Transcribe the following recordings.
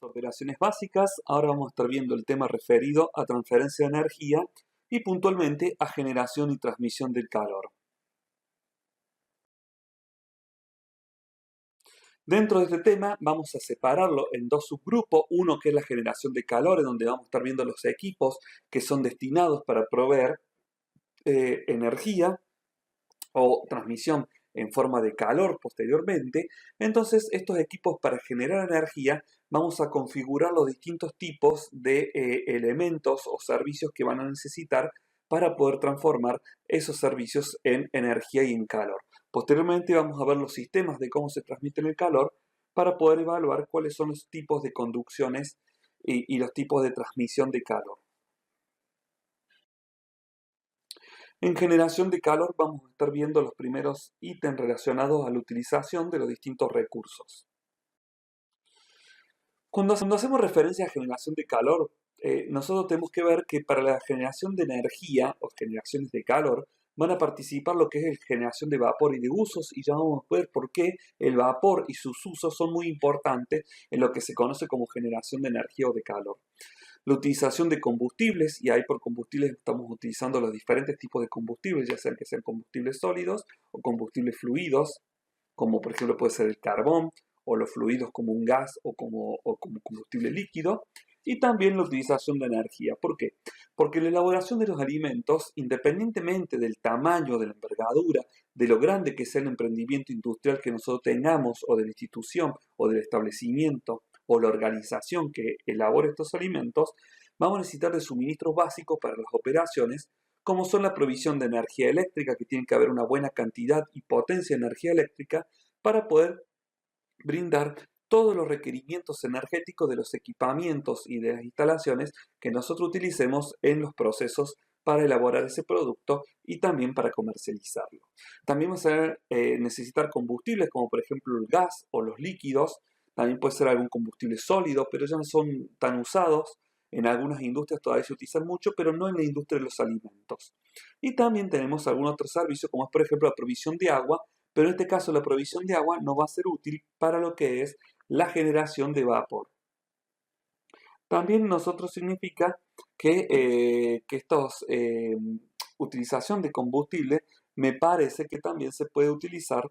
Operaciones básicas. Ahora vamos a estar viendo el tema referido a transferencia de energía y puntualmente a generación y transmisión del calor. Dentro de este tema vamos a separarlo en dos subgrupos, uno que es la generación de calor, en donde vamos a estar viendo los equipos que son destinados para proveer energía o transmisión en forma de calor posteriormente. Entonces, estos equipos para generar energía vamos a configurar los distintos tipos de elementos o servicios que van a necesitar para poder transformar esos servicios en energía y en calor. Posteriormente vamos a ver los sistemas de cómo se transmite el calor para poder evaluar cuáles son los tipos de conducciones y los tipos de transmisión de calor. En generación de calor vamos a estar viendo los primeros ítems relacionados a la utilización de los distintos recursos. Cuando hacemos referencia a generación de calor, nosotros tenemos que ver que para la generación de energía o generaciones de calor van a participar lo que es la generación de vapor y de usos, y ya vamos a ver por qué el vapor y sus usos son muy importantes en lo que se conoce como generación de energía o de calor. La utilización de combustibles, y ahí por combustibles estamos utilizando los diferentes tipos de combustibles, ya sean que sean combustibles sólidos o combustibles fluidos, como por ejemplo puede ser el carbón, o los fluidos como un gas o como combustible líquido, y también la utilización de energía. ¿Por qué? Porque la elaboración de los alimentos, independientemente del tamaño, de la envergadura, de lo grande que sea el emprendimiento industrial que nosotros tengamos, o de la institución, o del establecimiento, o la organización que elabore estos alimentos, vamos a necesitar de suministros básicos para las operaciones, como son la provisión de energía eléctrica, que tiene que haber una buena cantidad y potencia de energía eléctrica para poder brindar todos los requerimientos energéticos de los equipamientos y de las instalaciones que nosotros utilicemos en los procesos para elaborar ese producto y también para comercializarlo. También vamos a necesitar combustibles como por ejemplo el gas o los líquidos. También puede ser algún combustible sólido, pero ya no son tan usados. En algunas industrias todavía se utilizan mucho, pero no en la industria de los alimentos. Y también tenemos algún otro servicio, como es por ejemplo la provisión de agua, pero en este caso la provisión de agua no va a ser útil para lo que es la generación de vapor. También nosotros significa que estos utilización de combustible me parece que también se puede utilizar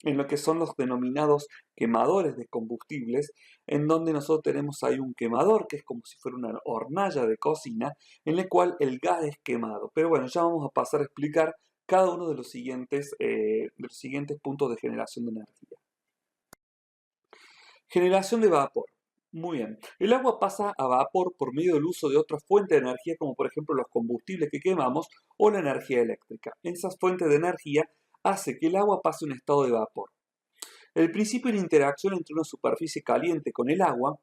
en lo que son los denominados quemadores de combustibles, en donde nosotros tenemos ahí un quemador, que es como si fuera una hornalla de cocina, en el cual el gas es quemado. Pero bueno, ya vamos a pasar a explicar cada uno de los siguientes puntos de generación de energía. Generación de vapor. Muy bien. El agua pasa a vapor por medio del uso de otras fuentes de energía, como por ejemplo los combustibles que quemamos o la energía eléctrica. Esas fuentes de energía hace que el agua pase a un estado de vapor. El principio de interacción entre una superficie caliente con el agua,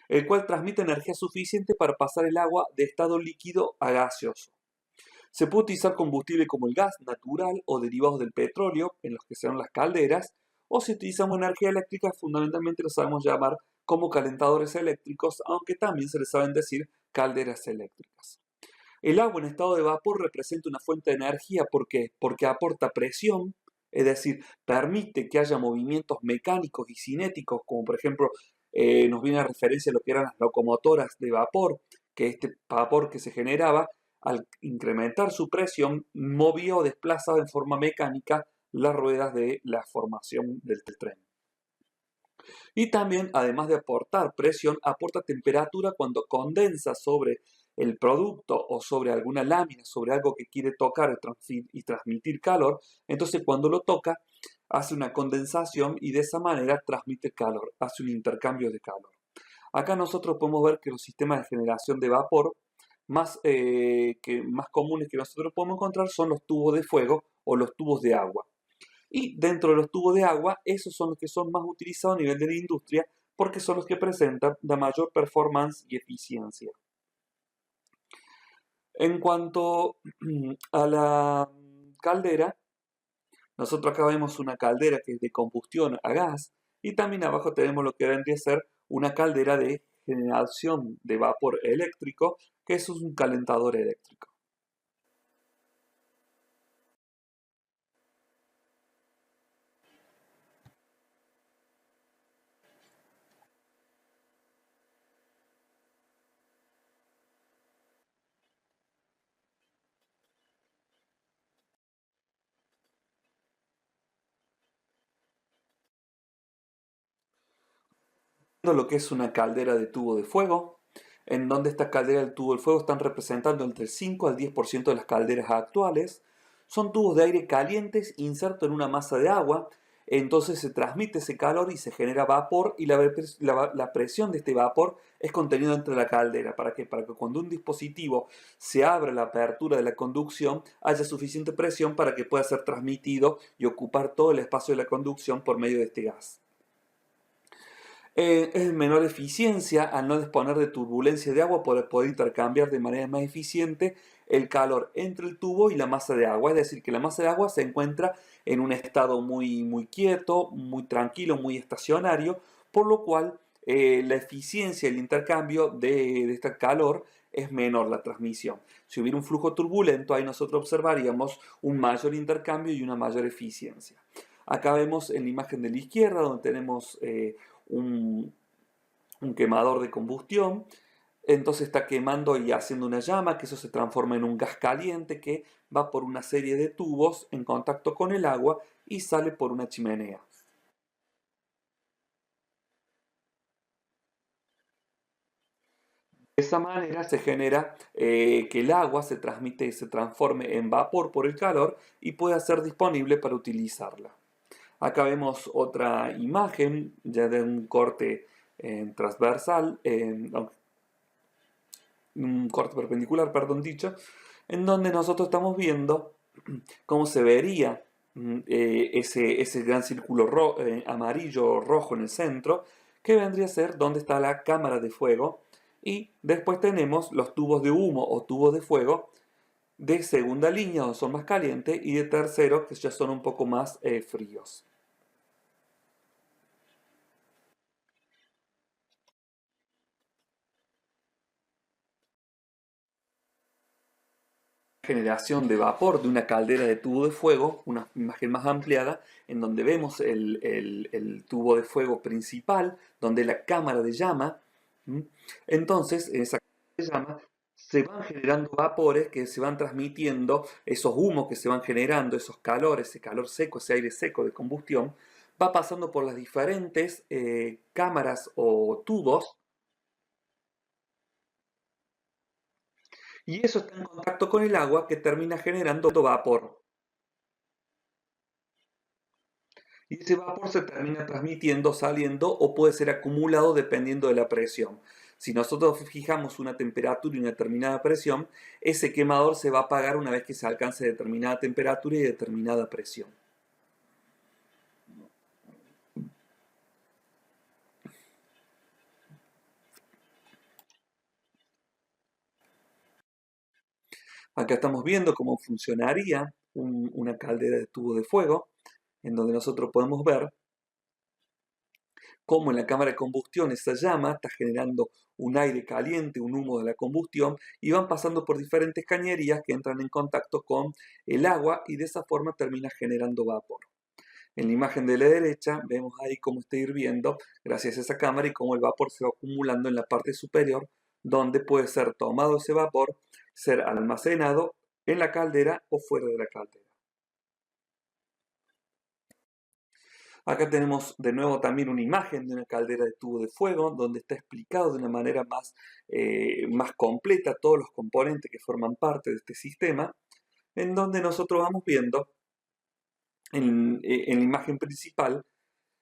el cual transmite energía suficiente para pasar el agua de estado líquido a gaseoso. Se puede utilizar combustible como el gas natural o derivados del petróleo, en los que se dan las calderas, o si utilizamos energía eléctrica, fundamentalmente lo sabemos llamar como calentadores eléctricos, aunque también se les saben decir calderas eléctricas. El agua en estado de vapor representa una fuente de energía. ¿Por qué? Porque aporta presión, es decir, permite que haya movimientos mecánicos y cinéticos, como por ejemplo nos viene a referencia lo que eran las locomotoras de vapor, que este vapor que se generaba, al incrementar su presión, movía o desplazaba en forma mecánica las ruedas de la formación del tren. Y también, además de aportar presión, aporta temperatura cuando condensa sobre el producto o sobre alguna lámina, sobre algo que quiere tocar y transmitir calor. Entonces cuando lo toca, hace una condensación y de esa manera transmite calor, hace un intercambio de calor. Acá nosotros podemos ver que los sistemas de generación de vapor más comunes que nosotros podemos encontrar son los tubos de fuego o los tubos de agua. Y dentro de los tubos de agua, esos son los que son más utilizados a nivel de la industria porque son los que presentan la mayor performance y eficiencia. En cuanto a la caldera, nosotros acá vemos una caldera que es de combustión a gas y también abajo tenemos lo que vendría a ser una caldera de generación de vapor eléctrico, que es un calentador eléctrico. lo que es una caldera de tubo de fuego, en donde esta caldera del tubo de fuego están representando entre el 5 al 10% de las calderas actuales. Son tubos de aire calientes insertos en una masa de agua, entonces se transmite ese calor y se genera vapor y la presión de este vapor es contenido dentro de la caldera. ¿Para qué? Para que cuando un dispositivo se abra la apertura de la conducción haya suficiente presión para que pueda ser transmitido y ocupar todo el espacio de la conducción por medio de este gas. Es menor eficiencia al no disponer de turbulencia de agua por poder intercambiar de manera más eficiente el calor entre el tubo y la masa de agua. Es decir, que la masa de agua se encuentra en un estado muy quieto, muy tranquilo, muy estacionario, por lo cual la eficiencia del intercambio de este calor es menor la transmisión. Si hubiera un flujo turbulento, ahí nosotros observaríamos un mayor intercambio y una mayor eficiencia. Acá vemos en la imagen de la izquierda donde tenemos un, un quemador de combustión, entonces está quemando y haciendo una llama, que eso se transforma en un gas caliente que va por una serie de tubos en contacto con el agua y sale por una chimenea. De esa manera se genera que el agua se transmite y se transforme en vapor por el calor y pueda ser disponible para utilizarla. Acá vemos otra imagen ya de un corte transversal, un corte perpendicular, perdón dicho, en donde nosotros estamos viendo cómo se vería ese gran círculo amarillo rojo en el centro, que vendría a ser donde está la cámara de fuego, y después tenemos los tubos de humo o tubos de fuego de segunda línea, donde son más calientes, y de tercero, que ya son un poco más fríos. Generación de vapor de una caldera de tubo de fuego, una imagen más ampliada, en donde vemos el tubo de fuego principal, donde la cámara de llama. ¿M? Entonces, en esa cámara de llama se van generando vapores que se van transmitiendo, esos humos que se van generando, esos calores, ese calor seco, ese aire seco de combustión, va pasando por las diferentes cámaras o tubos, y eso está en contacto con el agua que termina generando vapor. Y ese vapor se termina transmitiendo, saliendo o puede ser acumulado dependiendo de la presión. Si nosotros fijamos una temperatura y una determinada presión, ese quemador se va a apagar una vez que se alcance determinada temperatura y determinada presión. Acá estamos viendo cómo funcionaría una caldera de tubo de fuego, en donde nosotros podemos ver cómo en la cámara de combustión esa llama está generando un aire caliente, un humo de la combustión, y van pasando por diferentes cañerías que entran en contacto con el agua y de esa forma termina generando vapor. En la imagen de la derecha vemos ahí cómo está hirviendo gracias a esa cámara y cómo el vapor se va acumulando en la parte superior, donde puede ser tomado ese vapor, ser almacenado en la caldera o fuera de la caldera. Acá tenemos de nuevo también una imagen de una caldera de tubo de fuego, donde está explicado de una manera más completa todos los componentes que forman parte de este sistema, en donde nosotros vamos viendo en la imagen principal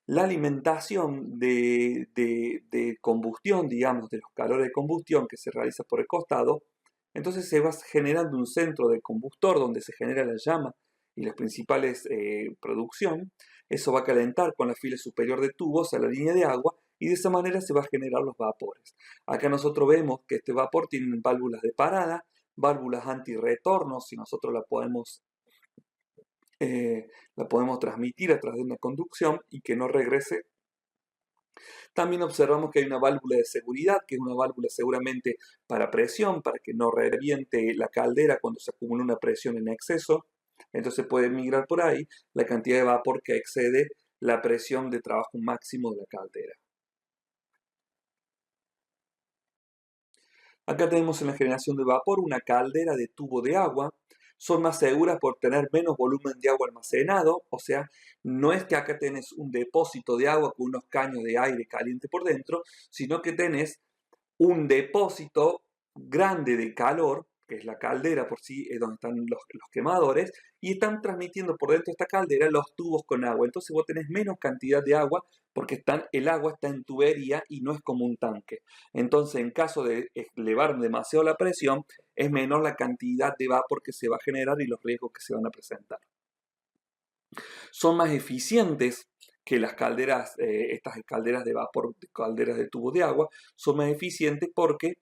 la alimentación de combustión, digamos, de los calores de combustión que se realiza por el costado. Entonces se va generando un centro de combustor donde se genera la llama y las principales producción. Eso va a calentar con la fila superior de tubos a la línea de agua y de esa manera se va a generar los vapores. Acá nosotros vemos que este vapor tiene válvulas de parada, válvulas antirretorno, si nosotros la podemos transmitir a través de una conducción y que no regrese. También observamos que hay una válvula de seguridad, que es una válvula seguramente para presión, para que no reviente la caldera cuando se acumula una presión en exceso. Entonces puede migrar por ahí la cantidad de vapor que excede la presión de trabajo máximo de la caldera. Acá tenemos en la generación de vapor una caldera de tubo de agua. son más seguras por tener menos volumen de agua almacenado, o sea, no es que acá tenés un depósito de agua con unos caños de aire caliente por dentro, sino que tenés un depósito grande de calor, que es la caldera por sí, es donde están los quemadores, y están transmitiendo por dentro de esta caldera los tubos con agua. Entonces vos tenés menos cantidad de agua porque el agua está en tubería y no es como un tanque. Entonces, en caso de elevar demasiado la presión, es menor la cantidad de vapor que se va a generar y los riesgos que se van a presentar. Son más eficientes que las calderas, estas calderas de vapor, calderas de tubo de agua, son más eficientes porque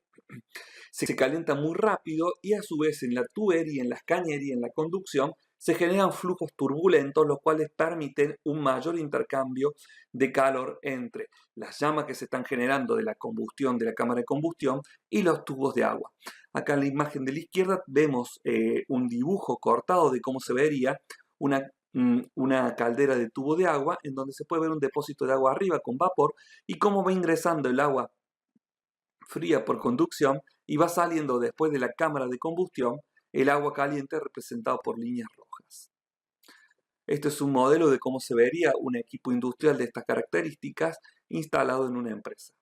se calienta muy rápido y a su vez en la tubería, en las cañerías, en la conducción, se generan flujos turbulentos, los cuales permiten un mayor intercambio de calor entre las llamas que se están generando de la combustión, de la cámara de combustión, y los tubos de agua. Acá en la imagen de la izquierda vemos un dibujo cortado de cómo se vería una caldera de tubo de agua, en donde se puede ver un depósito de agua arriba con vapor y cómo va ingresando el agua fría por conducción y va saliendo después de la cámara de combustión el agua caliente representado por líneas rojas. Este es un modelo de cómo se vería un equipo industrial de estas características instalado en una empresa.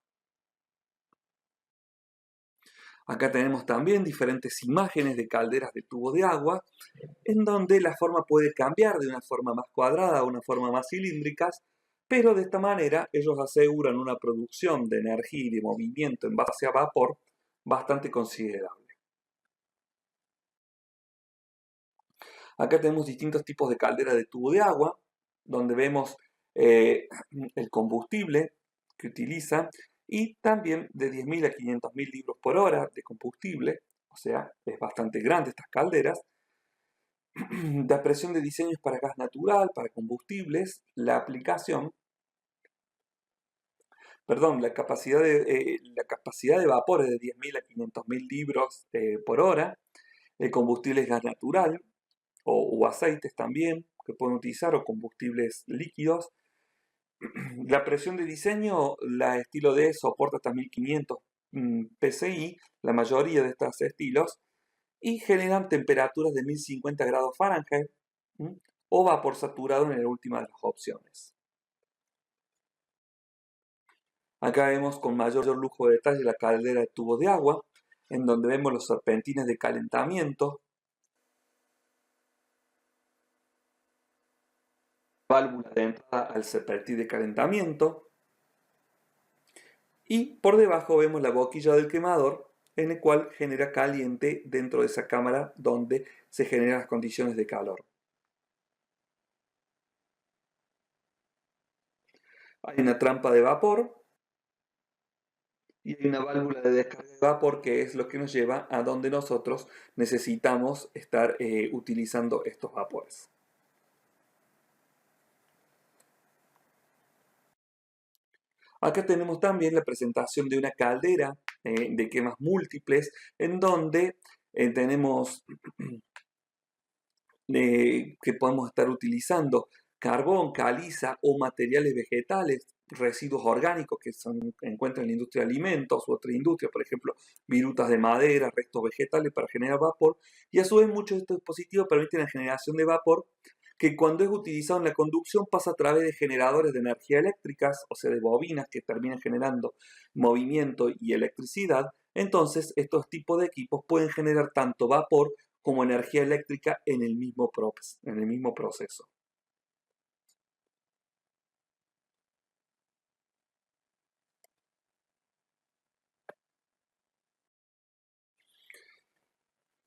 Acá tenemos también diferentes imágenes de calderas de tubo de agua, en donde la forma puede cambiar de una forma más cuadrada a una forma más cilíndrica, pero de esta manera ellos aseguran una producción de energía y de movimiento en base a vapor bastante considerable. Acá tenemos distintos tipos de calderas de tubo de agua, donde vemos el combustible que utiliza y también de 10.000 a 500.000 litros por hora de combustible, o sea, es bastante grande estas calderas. La presión de diseño es para gas natural, para combustibles, la aplicación, perdón, la capacidad de vapor es de 10.000 a 500.000 litros por hora, el combustible es gas natural o aceites también que pueden utilizar o combustibles líquidos. La presión de diseño, la estilo D soporta hasta 1500 PSI, la mayoría de estos estilos, y generan temperaturas de 1050 grados Fahrenheit o vapor saturado en la última de las opciones. Acá vemos con mayor lujo de detalle la caldera de tubo de agua, en donde vemos los serpentines de calentamiento, válvula de entrada al serpentín de calentamiento, y por debajo vemos la boquilla del quemador, en el cual genera caliente dentro de esa cámara donde se generan las condiciones de calor. Hay una trampa de vapor y hay una válvula de descarga de vapor que es lo que nos lleva a donde nosotros necesitamos estar utilizando estos vapores. Acá tenemos también la presentación de una caldera de quemas múltiples en donde tenemos que podemos estar utilizando carbón, caliza o materiales vegetales, residuos orgánicos que se encuentran en la industria de alimentos u otra industria, por ejemplo, virutas de madera, restos vegetales para generar vapor, y a su vez muchos de estos dispositivos permiten la generación de vapor que cuando es utilizado en la conducción pasa a través de generadores de energía eléctricas, o sea, de bobinas que terminan generando movimiento y electricidad. Entonces, estos tipos de equipos pueden generar tanto vapor como energía eléctrica en el mismo proceso.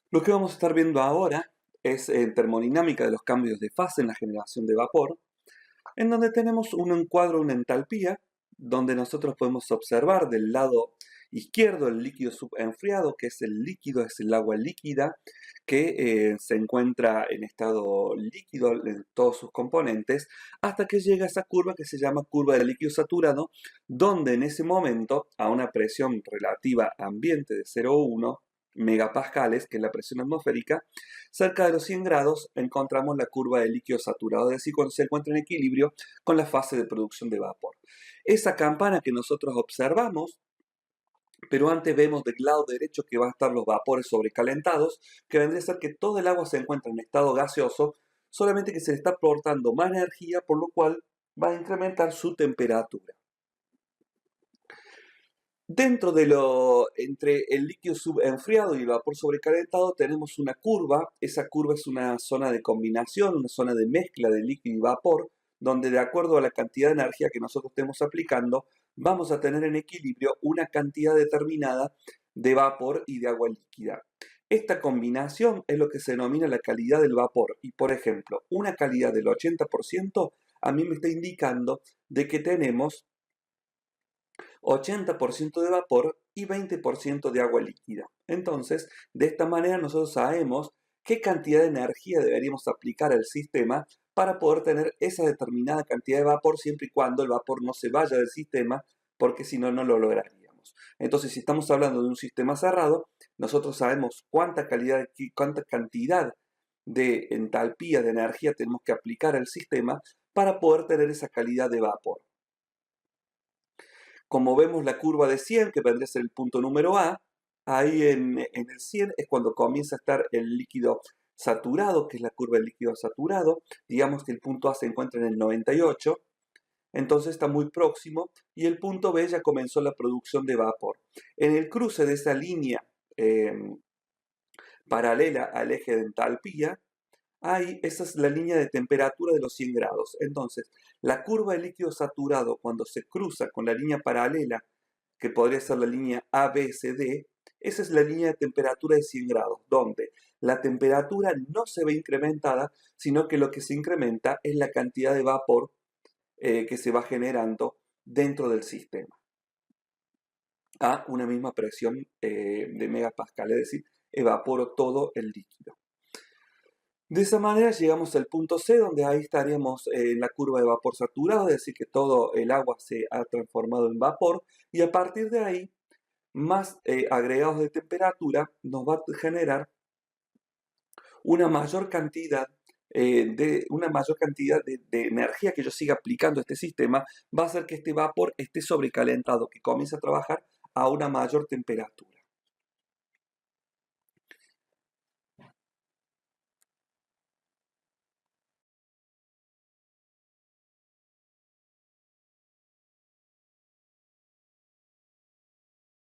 Lo que vamos a estar viendo ahora es termodinámica de los cambios de fase en la generación de vapor, en donde tenemos un encuadro, una entalpía, donde nosotros podemos observar del lado izquierdo el líquido subenfriado, que es el agua líquida, que se encuentra en estado líquido en todos sus componentes, hasta que llega a esa curva que se llama curva de líquido saturado, donde en ese momento, a una presión relativa ambiente de 0,1 megapascales, que es la presión atmosférica, cerca de los 100 grados encontramos la curva de líquido saturado, es decir, cuando se encuentra en equilibrio con la fase de producción de vapor. Esa campana que nosotros observamos Pero antes vemos del lado derecho que van a estar los vapores sobrecalentados, que vendría a ser que todo el agua se encuentra en estado gaseoso, solamente que se le está aportando más energía, por lo cual va a incrementar su temperatura. Dentro de entre el líquido subenfriado y el vapor sobrecalentado tenemos una curva. Esa curva es una zona de combinación, una zona de mezcla de líquido y vapor, donde de acuerdo a la cantidad de energía que nosotros estemos aplicando, vamos a tener en equilibrio una cantidad determinada de vapor y de agua líquida. Esta combinación es lo que se denomina la calidad del vapor. Y por ejemplo, una calidad del 80% a mí me está indicando de que tenemos 80% de vapor y 20% de agua líquida. Entonces, de esta manera nosotros sabemos qué cantidad de energía deberíamos aplicar al sistema para poder tener esa determinada cantidad de vapor siempre y cuando el vapor no se vaya del sistema, porque si no, no lo lograríamos. Entonces, si estamos hablando de un sistema cerrado, nosotros sabemos cuánta cantidad de entalpía, de energía tenemos que aplicar al sistema para poder tener esa calidad de vapor. Como vemos la curva de 100, que vendría a ser el punto número A, ahí en el 100 es cuando comienza a estar el líquido saturado, que es la curva del líquido saturado. Digamos que el punto A se encuentra en el 98, entonces está muy próximo, y el punto B ya comenzó la producción de vapor. En el cruce de esa línea paralela al eje de entalpía, ahí esa es la línea de temperatura de los 100 grados. Entonces, la curva de líquido saturado, cuando se cruza con la línea paralela, que podría ser la línea ABCD, esa es la línea de temperatura de 100 grados, donde la temperatura no se ve incrementada, sino que lo que se incrementa es la cantidad de vapor que se va generando dentro del sistema a una misma presión de megapascal, es decir, evaporo todo el líquido. De esa manera llegamos al punto C, donde ahí estaríamos en la curva de vapor saturado, es decir, que todo el agua se ha transformado en vapor, y a partir de ahí, más agregados de temperatura nos va a generar una mayor cantidad, de energía que yo siga aplicando a este sistema, va a hacer que este vapor esté sobrecalentado, que comience a trabajar a una mayor temperatura.